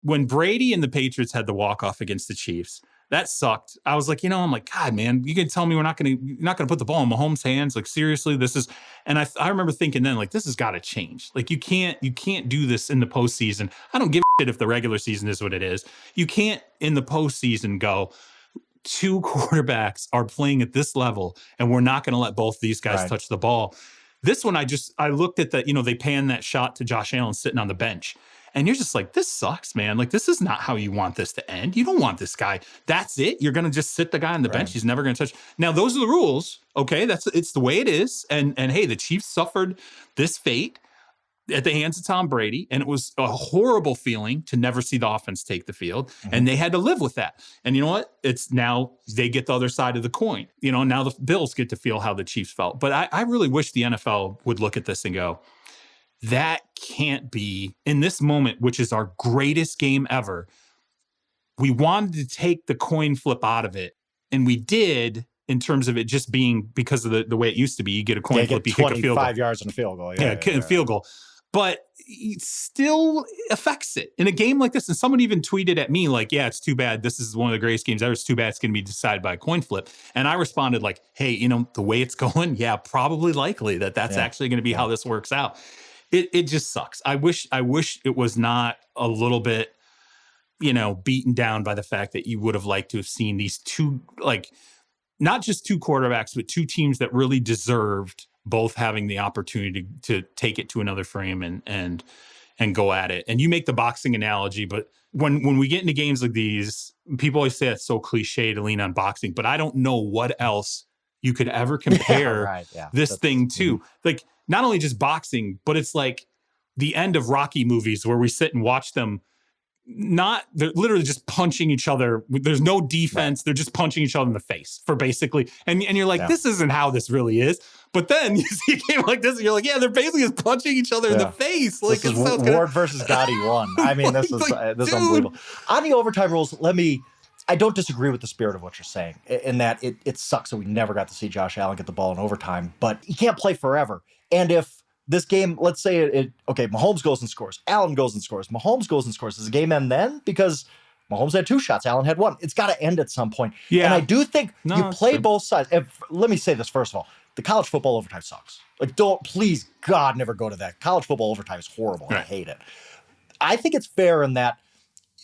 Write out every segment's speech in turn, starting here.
when Brady and the Patriots had the walk-off against the Chiefs, that sucked. I was like, I'm like, God, man, you can tell me you're not going to put the ball in Mahomes' hands. Like, seriously, this is, and I remember thinking then, like, this has got to change. Like, you can't do this in the postseason. I don't give a shit if the regular season is what it is. You can't in the postseason go, two quarterbacks are playing at this level and we're not going to let both these guys touch the ball. This one, I looked at they panned that shot to Josh Allen sitting on the bench. And you're just like, this sucks, man. Like, this is not how you want this to end. You don't want this guy. That's it. You're going to just sit the guy on the bench. He's never going to touch. Now, those are the rules. Okay. It's the way it is. And hey, the Chiefs suffered this fate at the hands of Tom Brady. And it was a horrible feeling to never see the offense take the field. Mm-hmm. And they had to live with that. And you know what? It's now they get the other side of the coin. Now the Bills get to feel how the Chiefs felt. But I really wish the NFL would look at this and go, that can't be in this moment, which is our greatest game ever. We wanted to take the coin flip out of it. And we did in terms of it just being because of the way it used to be. You get a coin flip, you kick a field goal. 25 yards and a field goal. Yeah, field goal. But it still affects it. In a game like this, and someone even tweeted at me like, yeah, it's too bad. This is one of the greatest games ever. It's too bad it's going to be decided by a coin flip. And I responded like, hey, the way it's going, yeah, probably likely that's actually going to be how this works out. It just sucks. I wish it was not a little bit, beaten down by the fact that you would have liked to have seen these two, like, not just two quarterbacks, but two teams that really deserved both having the opportunity to take it to another frame and go at it. And you make the boxing analogy, but when we get into games like these, people always say it's so cliche to lean on boxing, but I don't know what else you could ever compare this thing to. Like, not only just boxing, but it's like the end of Rocky movies where we sit and watch them. They're literally just punching each other. There's no defense. Right. They're just punching each other in the face for basically. And you're like, this isn't how this really is. But then you see a game like this and you're like, yeah, they're basically just punching each other in the face. Like, this is Ward versus Gotti 1. I mean, this is unbelievable. On the overtime rules, I don't disagree with the spirit of what you're saying in that it sucks that we never got to see Josh Allen get the ball in overtime, but he can't play forever. And if this game, let's say Mahomes goes and scores, Allen goes and scores, Mahomes goes and scores, does the game end then? Because Mahomes had 2 shots, Allen had 1. It's got to end at some point. Yeah. And I do think you play both sides. Let me say this first of all. The college football overtime sucks. Like, please, God, never go to that. College football overtime is horrible. Right. I hate it. I think it's fair in that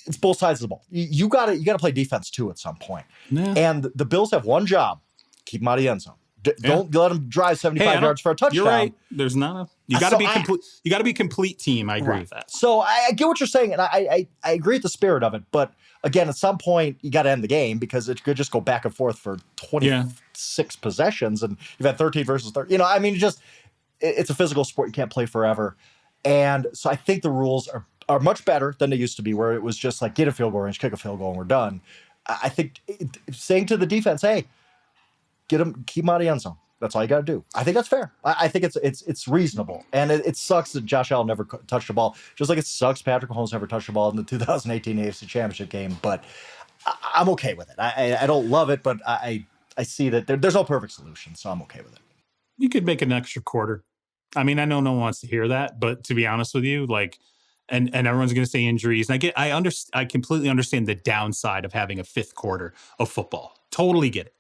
it's both sides of the ball. You got to play defense too at some point. Yeah. And the Bills have one job: keep them out of the end zone. Don't let them drive 75 yards for a touchdown. You're right. There's not you got to be complete. You got to be a complete team. I agree with that. So I get what you're saying, and I agree with the spirit of it. But again, at some point, you got to end the game because it could just go back and forth for 26 possessions, and you've had 13 versus 30. I mean, it's a physical sport. You can't play forever, and so I think the rules are much better than they used to be, where it was just like get a field goal range, kick a field goal, and we're done. I think saying to the defense, hey, keep them out of the end zone. That's all you got to do. I think that's fair. I think it's reasonable. And it sucks that Josh Allen never touched the ball, just like it sucks Patrick Mahomes never touched the ball in the 2018 AFC Championship game. But I'm okay with it. I don't love it, but I see that there's no perfect solution, so I'm okay with it. You could make an extra quarter. I mean, I know no one wants to hear that, but to be honest with you, like, and everyone's going to say injuries. And I completely understand the downside of having a fifth quarter of football. Totally get it.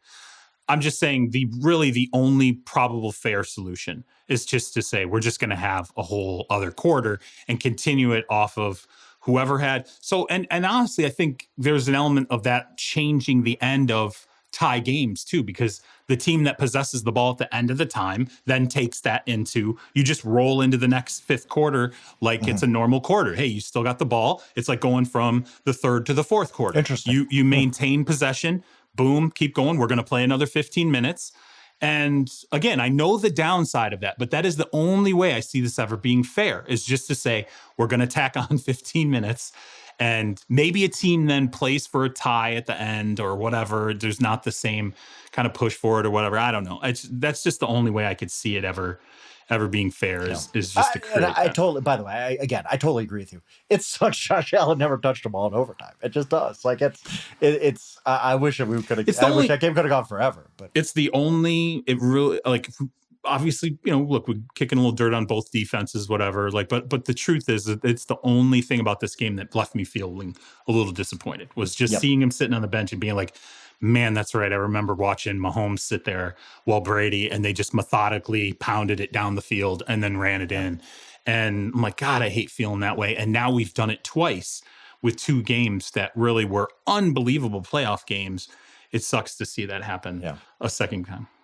I'm just saying the only probable fair solution is just to say we're just going to have a whole other quarter and continue it off of whoever had. So, and honestly, I think there's an element of that changing the end of tie games too, because the team that possesses the ball at the end of the time then takes that into, you just roll into the next fifth quarter like it's a normal quarter. Hey, you still got the ball. It's like going from the third to the fourth quarter. Interesting. You maintain possession. Boom, keep going. We're going to play another 15 minutes. And again, I know the downside of that, but that is the only way I see this ever being fair, is just to say, we're going to tack on 15 minutes and maybe a team then plays for a tie at the end or whatever. There's not the same kind of push for it or whatever. I don't know. That's just the only way I could see it ever being fair is just to create I totally, by the way, I totally agree with you. It sucks Josh Allen never touched the ball in overtime. It just does. Like it's I wish that we could have, I wish that game could have gone forever, but it's the only, it really, like, obviously, look, we're kicking a little dirt on both defenses, whatever. Like, but the truth is that it's the only thing about this game that left me feeling a little disappointed was just Yep. seeing him sitting on the bench and being like, man, that's right. I remember watching Mahomes sit there while Brady and they just methodically pounded it down the field and then ran it Yep. in. And I'm like, God, I hate feeling that way. And now we've done it twice with 2 games that really were unbelievable playoff games. It sucks to see that happen Yeah. a second time.